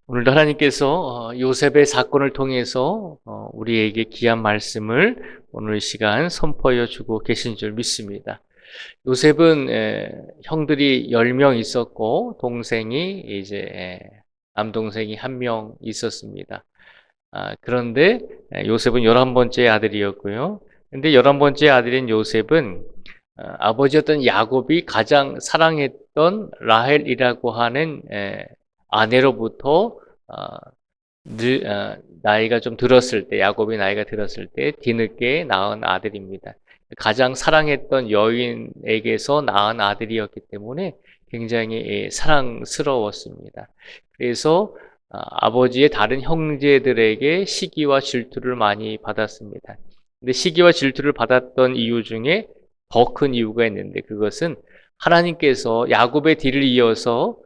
오늘도 하나님께서 요셉의 사건을 통해서 우리에게 귀한 말씀을 오늘 시간 선포하여 주고 계신 줄 믿습니다. 요셉은 형들이 10명 있었고 동생이 이제 남동생이 1명 있었습니다. 그런데 요셉은 11번째 아들이었고요. 근데 11번째 아들인 요셉은 아버지였던 야곱이 가장 사랑했던 라헬이라고 하는 아내로부터 나이가 좀 들었을 때, 야곱이 나이가 들었을 때 뒤늦게 낳은 아들입니다. 가장 사랑했던 여인에게서 낳은 아들이었기 때문에 굉장히 사랑스러웠습니다. 그래서 아버지의 다른 형제들에게 시기와 질투를 많이 받았습니다. 근데 시기와 질투를 받았던 이유 중에 더 큰 이유가 있는데, 그것은 하나님께서 야곱의 뒤를 이어서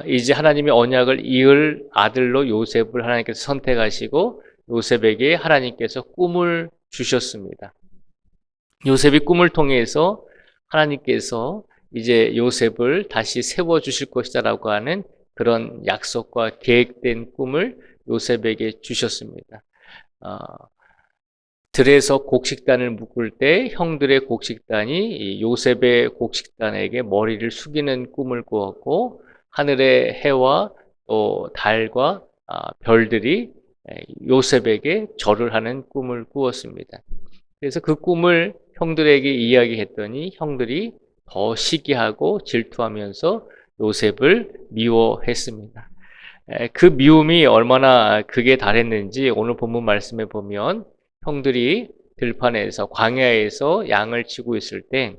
이제 하나님의 언약을 이을 아들로 요셉을 하나님께서 선택하시고 요셉에게 하나님께서 꿈을 주셨습니다. 요셉이 꿈을 통해서 하나님께서 이제 요셉을 다시 세워주실 것이다라고 하는 그런 약속과 계획된 꿈을 요셉에게 주셨습니다. 들에서 곡식단을 묶을 때 형들의 곡식단이 요셉의 곡식단에게 머리를 숙이는 꿈을 꾸었고, 하늘의 해와 또 달과 별들이 요셉에게 절을 하는 꿈을 꾸었습니다. 그래서 그 꿈을 형들에게 이야기했더니 형들이 더 시기하고 질투하면서 요셉을 미워했습니다. 그 미움이 얼마나 극에 달했는지 오늘 본문 말씀에 보면, 형들이 들판에서 광야에서 양을 치고 있을 때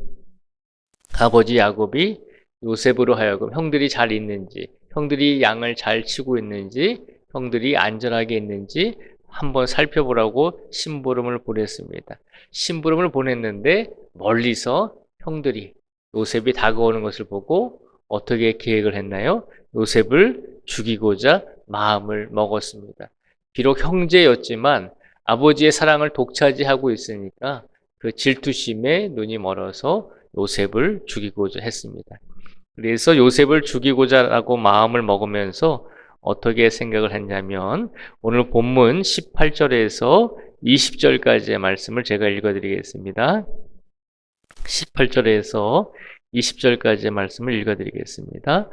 아버지 야곱이 요셉으로 하여금 형들이 잘 있는지, 형들이 양을 잘 치고 있는지, 형들이 안전하게 있는지 한번 살펴보라고 심부름을 보냈습니다. 심부름을 보냈는데 멀리서 형들이 요셉이 다가오는 것을 보고 어떻게 계획을 했나요? 요셉을 죽이고자 마음을 먹었습니다. 비록 형제였지만 아버지의 사랑을 독차지하고 있으니까 그 질투심에 눈이 멀어서 요셉을 죽이고자 했습니다. 그래서 요셉을 죽이고자라고 마음을 먹으면서 어떻게 생각을 했냐면, 오늘 본문 18절에서 20절까지의 말씀을 제가 읽어드리겠습니다. 18절에서 20절까지의 말씀을 읽어드리겠습니다.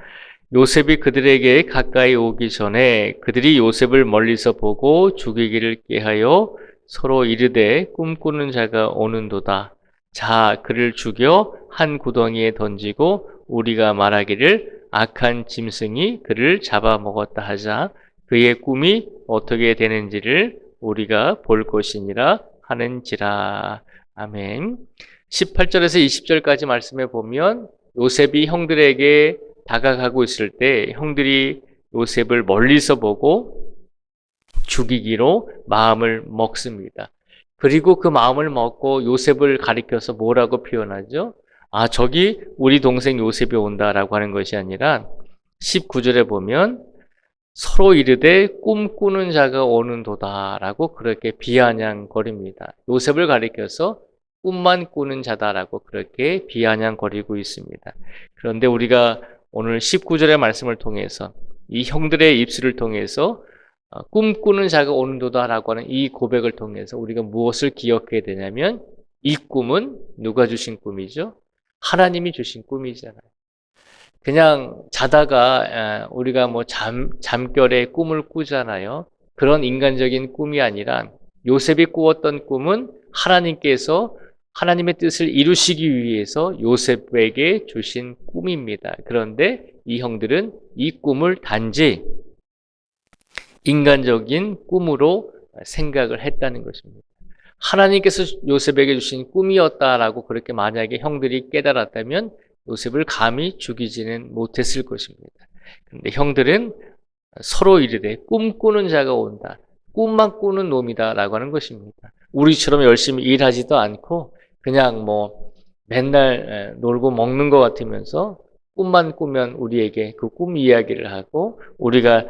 요셉이 그들에게 가까이 오기 전에 그들이 요셉을 멀리서 보고 죽이기를 꾀하여 서로 이르되 꿈꾸는 자가 오는도다. 자, 그를 죽여 한 구덩이에 던지고 우리가 말하기를 악한 짐승이 그를 잡아먹었다 하자. 그의 꿈이 어떻게 되는지를 우리가 볼 것이니라 하는지라. 아멘. 18절에서 20절까지 말씀해 보면 요셉이 형들에게 다가가고 있을 때 형들이 요셉을 멀리서 보고 죽이기로 마음을 먹습니다. 그리고 그 마음을 먹고 요셉을 가리켜서 뭐라고 표현하죠? 저기 우리 동생 요셉이 온다라고 하는 것이 아니라 19절에 보면 서로 이르되 꿈꾸는 자가 오는도다라고 그렇게 비아냥거립니다. 요셉을 가리켜서 꿈만 꾸는 자다라고 그렇게 비아냥거리고 있습니다. 그런데 우리가 오늘 19절의 말씀을 통해서 이 형들의 입술을 통해서 꿈꾸는 자가 오는도다라고 하는 이 고백을 통해서 우리가 무엇을 기억해야 되냐면, 이 꿈은 누가 주신 꿈이죠? 하나님이 주신 꿈이잖아요. 그냥 자다가 우리가 뭐 잠결에 꿈을 꾸잖아요. 그런 인간적인 꿈이 아니라 요셉이 꾸었던 꿈은 하나님께서 하나님의 뜻을 이루시기 위해서 요셉에게 주신 꿈입니다. 그런데 이 형들은 이 꿈을 단지 인간적인 꿈으로 생각을 했다는 것입니다. 하나님께서 요셉에게 주신 꿈이었다라고 그렇게 만약에 형들이 깨달았다면 요셉을 감히 죽이지는 못했을 것입니다. 그런데 형들은 서로 이르되 꿈꾸는 자가 온다. 꿈만 꾸는 놈이다라고 하는 것입니다. 우리처럼 열심히 일하지도 않고 그냥 뭐 맨날 놀고 먹는 것 같으면서 꿈만 꾸면 우리에게 그 꿈 이야기를 하고 우리가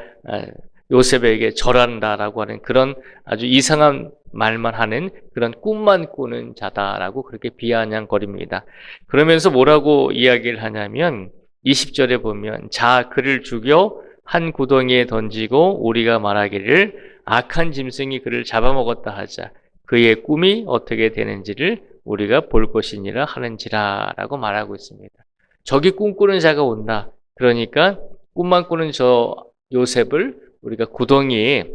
요셉에게 절한다라고 하는 그런 아주 이상한 말만 하는 그런 꿈만 꾸는 자다라고 그렇게 비아냥거립니다. 그러면서 뭐라고 이야기를 하냐면 20절에 보면 자, 그를 죽여 한 구덩이에 던지고 우리가 말하기를 악한 짐승이 그를 잡아먹었다 하자. 그의 꿈이 어떻게 되는지를 우리가 볼 것이니라 하는지라 라고 말하고 있습니다. 저기 꿈꾸는 자가 온다. 그러니까 꿈만 꾸는 저 요셉을 우리가 구덩이에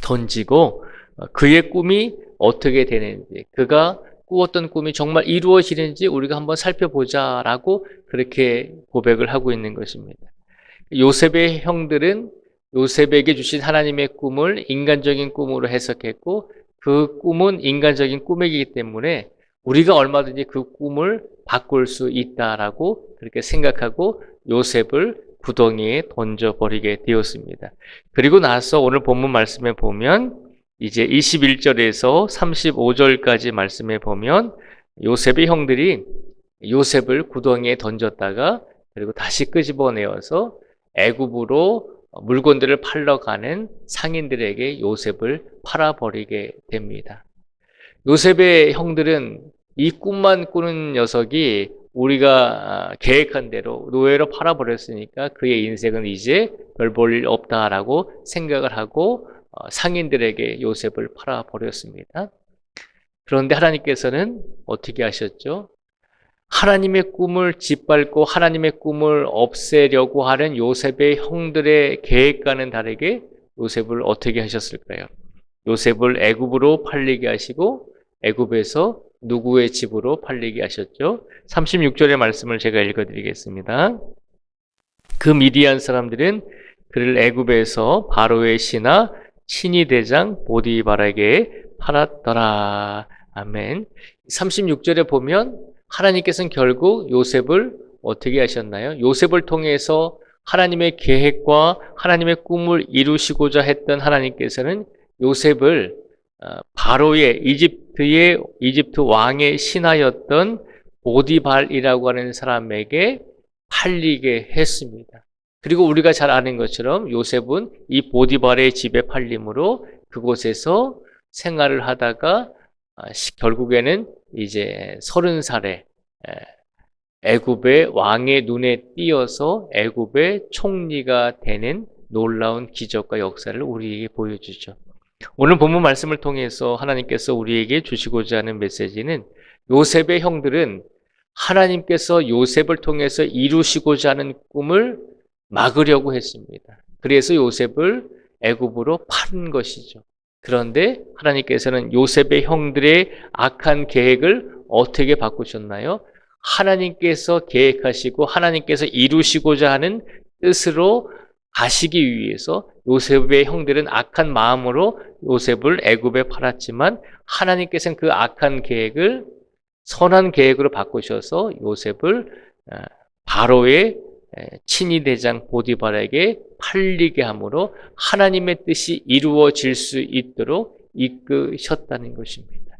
던지고 그의 꿈이 어떻게 되는지, 그가 꾸었던 꿈이 정말 이루어지는지 우리가 한번 살펴보자라고 그렇게 고백을 하고 있는 것입니다. 요셉의 형들은 요셉에게 주신 하나님의 꿈을 인간적인 꿈으로 해석했고 그 꿈은 인간적인 꿈이기 때문에 우리가 얼마든지 그 꿈을 바꿀 수 있다라고 그렇게 생각하고 요셉을 구덩이에 던져버리게 되었습니다. 그리고 나서 오늘 본문 말씀에 보면 이제 21절에서 35절까지 말씀에 보면 요셉의 형들이 요셉을 구덩이에 던졌다가 그리고 다시 끄집어내어서 애굽으로 물건들을 팔러 가는 상인들에게 요셉을 팔아버리게 됩니다. 요셉의 형들은 이 꿈만 꾸는 녀석이 우리가 계획한 대로 노예로 팔아버렸으니까 그의 인생은 이제 별 볼 일 없다라고 생각을 하고 상인들에게 요셉을 팔아버렸습니다. 그런데 하나님께서는 어떻게 하셨죠? 하나님의 꿈을 짓밟고 하나님의 꿈을 없애려고 하는 요셉의 형들의 계획과는 다르게 요셉을 어떻게 하셨을까요? 요셉을 애굽으로 팔리게 하시고 애굽에서 누구의 집으로 팔리게 하셨죠? 36절의 말씀을 제가 읽어드리겠습니다. 그 미디안 사람들은 그를 애굽에서 바로의 신하 친위 대장 보디발에게 팔았더라. 아멘. 36절에 보면 하나님께서는 결국 요셉을 어떻게 하셨나요? 요셉을 통해서 하나님의 계획과 하나님의 꿈을 이루시고자 했던 하나님께서는 요셉을 바로의 이집트 왕의 신하였던 보디발이라고 하는 사람에게 팔리게 했습니다. 그리고 우리가 잘 아는 것처럼 요셉은 이 보디발의 집에 팔림으로 그곳에서 생활을 하다가 결국에는 이제 30살에 애굽의 왕의 눈에 띄어서 애굽의 총리가 되는 놀라운 기적과 역사를 우리에게 보여주죠. 오늘 본문 말씀을 통해서 하나님께서 우리에게 주시고자 하는 메시지는 요셉의 형들은 하나님께서 요셉을 통해서 이루시고자 하는 꿈을 막으려고 했습니다. 그래서 요셉을 애굽으로 판 것이죠. 그런데 하나님께서는 요셉의 형들의 악한 계획을 어떻게 바꾸셨나요? 하나님께서 계획하시고 하나님께서 이루시고자 하는 뜻으로 가시기 위해서 요셉의 형들은 악한 마음으로 요셉을 애굽에 팔았지만 하나님께서는 그 악한 계획을 선한 계획으로 바꾸셔서 요셉을 바로의 친위 대장 보디발에게 팔리게 함으로 하나님의 뜻이 이루어질 수 있도록 이끄셨다는 것입니다.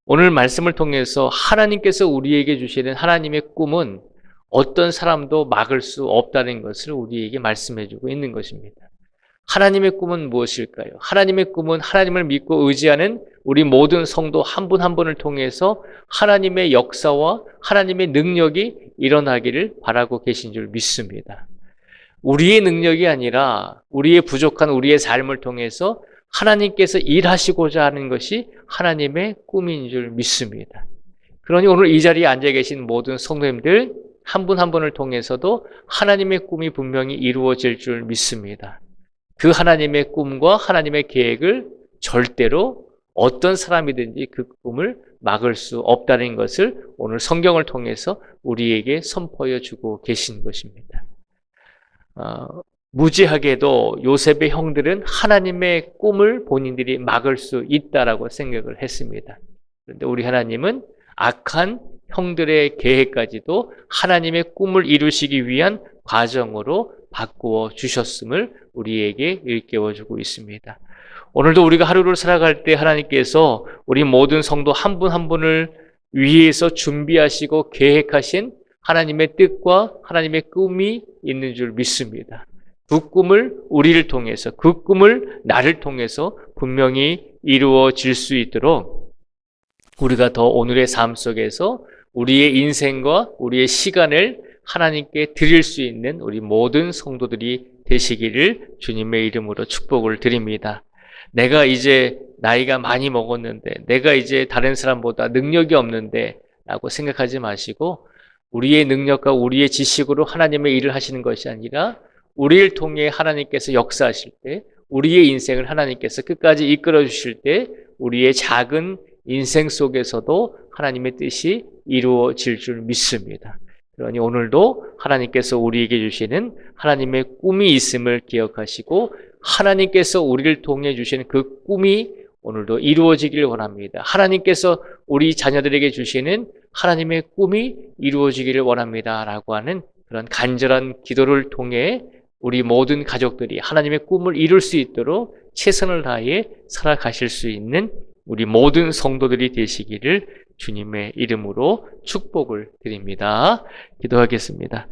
오늘 말씀을 통해서 하나님께서 우리에게 주시는 하나님의 꿈은 어떤 사람도 막을 수 없다는 것을 우리에게 말씀해주고 있는 것입니다. 하나님의 꿈은 무엇일까요? 하나님의 꿈은 하나님을 믿고 의지하는 우리 모든 성도 한 분 한 분을 통해서 하나님의 역사와 하나님의 능력이 일어나기를 바라고 계신 줄 믿습니다. 우리의 능력이 아니라 우리의 부족한 우리의 삶을 통해서 하나님께서 일하시고자 하는 것이 하나님의 꿈인 줄 믿습니다. 그러니 오늘 이 자리에 앉아 계신 모든 성도님들 한 분 한 분을 통해서도 하나님의 꿈이 분명히 이루어질 줄 믿습니다. 그 하나님의 꿈과 하나님의 계획을 절대로 어떤 사람이든지 그 꿈을 막을 수 없다는 것을 오늘 성경을 통해서 우리에게 선포해 주고 계신 것입니다. 무지하게도 요셉의 형들은 하나님의 꿈을 본인들이 막을 수 있다라고 생각을 했습니다. 그런데 우리 하나님은 악한 형들의 계획까지도 하나님의 꿈을 이루시기 위한 과정으로 바꾸어 주셨음을 우리에게 일깨워 주고 있습니다. 오늘도 우리가 하루를 살아갈 때 하나님께서 우리 모든 성도 한 분 한 분을 위해서 준비하시고 계획하신 하나님의 뜻과 하나님의 꿈이 있는 줄 믿습니다. 그 꿈을 우리를 통해서, 그 꿈을 나를 통해서 분명히 이루어질 수 있도록 우리가 더 오늘의 삶 속에서 우리의 인생과 우리의 시간을 하나님께 드릴 수 있는 우리 모든 성도들이 되시기를 주님의 이름으로 축복을 드립니다. 내가 이제 나이가 많이 먹었는데, 내가 이제 다른 사람보다 능력이 없는데 라고 생각하지 마시고, 우리의 능력과 우리의 지식으로 하나님의 일을 하시는 것이 아니라 우리를 통해 하나님께서 역사하실 때, 우리의 인생을 하나님께서 끝까지 이끌어 주실 때 우리의 작은 인생 속에서도 하나님의 뜻이 이루어질 줄 믿습니다. 그러니 오늘도 하나님께서 우리에게 주시는 하나님의 꿈이 있음을 기억하시고, 하나님께서 우리를 통해 주시는 그 꿈이 오늘도 이루어지길 원합니다. 하나님께서 우리 자녀들에게 주시는 하나님의 꿈이 이루어지기를 원합니다 라고 하는 그런 간절한 기도를 통해 우리 모든 가족들이 하나님의 꿈을 이룰 수 있도록 최선을 다해 살아가실 수 있는 우리 모든 성도들이 되시기를 주님의 이름으로 축복을 드립니다. 기도하겠습니다.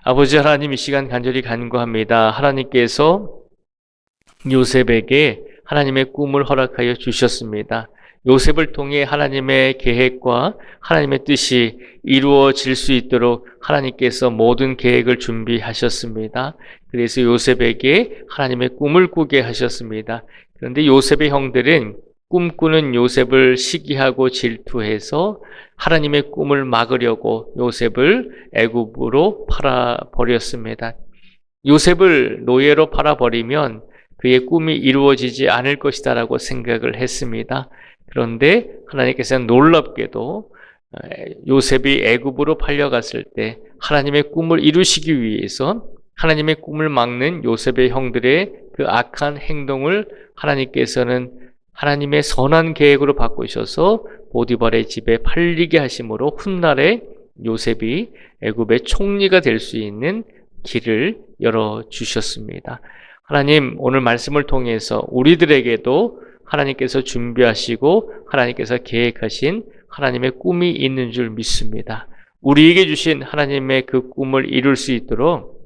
아버지 하나님, 이 시간 간절히 간구합니다. 하나님께서 요셉에게 하나님의 꿈을 허락하여 주셨습니다. 요셉을 통해 하나님의 계획과 하나님의 뜻이 이루어질 수 있도록 하나님께서 모든 계획을 준비하셨습니다. 그래서 요셉에게 하나님의 꿈을 꾸게 하셨습니다. 그런데 요셉의 형들은 꿈꾸는 요셉을 시기하고 질투해서 하나님의 꿈을 막으려고 요셉을 애굽으로 팔아버렸습니다. 요셉을 노예로 팔아버리면 그의 꿈이 이루어지지 않을 것이다 라고 생각을 했습니다. 그런데 하나님께서는 놀랍게도 요셉이 애굽으로 팔려갔을 때 하나님의 꿈을 이루시기 위해서 하나님의 꿈을 막는 요셉의 형들의 그 악한 행동을 하나님께서는 하나님의 선한 계획으로 바꾸셔서 보디발의 집에 팔리게 하심으로 훗날에 요셉이 애굽의 총리가 될 수 있는 길을 열어주셨습니다. 하나님, 오늘 말씀을 통해서 우리들에게도 하나님께서 준비하시고 하나님께서 계획하신 하나님의 꿈이 있는 줄 믿습니다. 우리에게 주신 하나님의 그 꿈을 이룰 수 있도록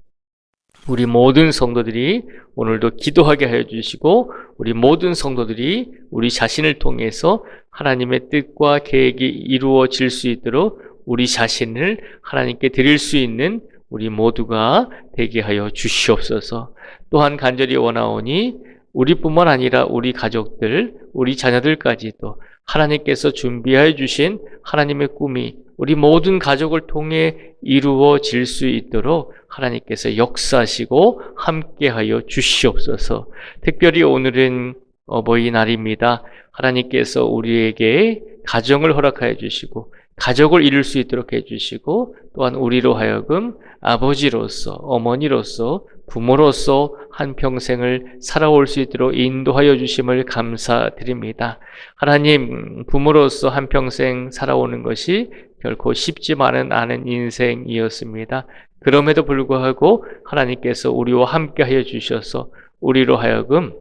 우리 모든 성도들이 오늘도 기도하게 하여 주시고, 우리 모든 성도들이 우리 자신을 통해서 하나님의 뜻과 계획이 이루어질 수 있도록 우리 자신을 하나님께 드릴 수 있는 우리 모두가 되게 하여 주시옵소서. 또한 간절히 원하오니 우리뿐만 아니라 우리 가족들, 우리 자녀들까지도 하나님께서 준비하여 주신 하나님의 꿈이 우리 모든 가족을 통해 이루어질 수 있도록 하나님께서 역사하시고 함께하여 주시옵소서. 특별히 오늘은 어버이날입니다. 하나님께서 우리에게 가정을 허락하여 주시고 가족을 이룰 수 있도록 해주시고, 또한 우리로 하여금 아버지로서, 어머니로서, 부모로서 한평생을 살아올 수 있도록 인도하여 주심을 감사드립니다. 하나님, 부모로서 한평생 살아오는 것이 결코 쉽지만은 않은 인생이었습니다. 그럼에도 불구하고 하나님께서 우리와 함께하여 주셔서 우리로 하여금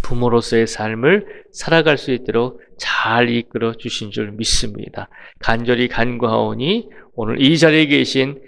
부모로서의 삶을 살아갈 수 있도록 잘 이끌어 주신 줄 믿습니다. 간절히 간구하오니 오늘 이 자리에 계신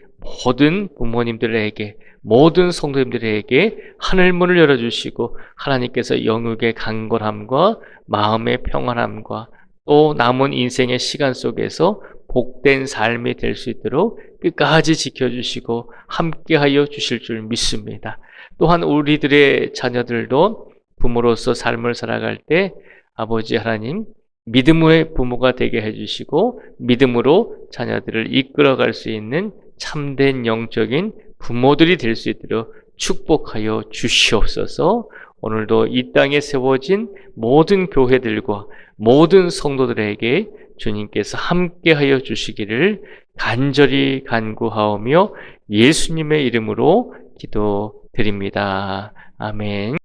모든 부모님들에게, 모든 성도님들에게 하늘문을 열어주시고 하나님께서 영육의 강건함과 마음의 평안함과 또 남은 인생의 시간 속에서 복된 삶이 될 수 있도록 끝까지 지켜주시고 함께하여 주실 줄 믿습니다. 또한 우리들의 자녀들도 부모로서 삶을 살아갈 때 아버지 하나님, 믿음의 부모가 되게 해주시고 믿음으로 자녀들을 이끌어갈 수 있는 참된 영적인 부모들이 될 수 있도록 축복하여 주시옵소서. 오늘도 이 땅에 세워진 모든 교회들과 모든 성도들에게 주님께서 함께하여 주시기를 간절히 간구하오며 예수님의 이름으로 기도드립니다. 아멘.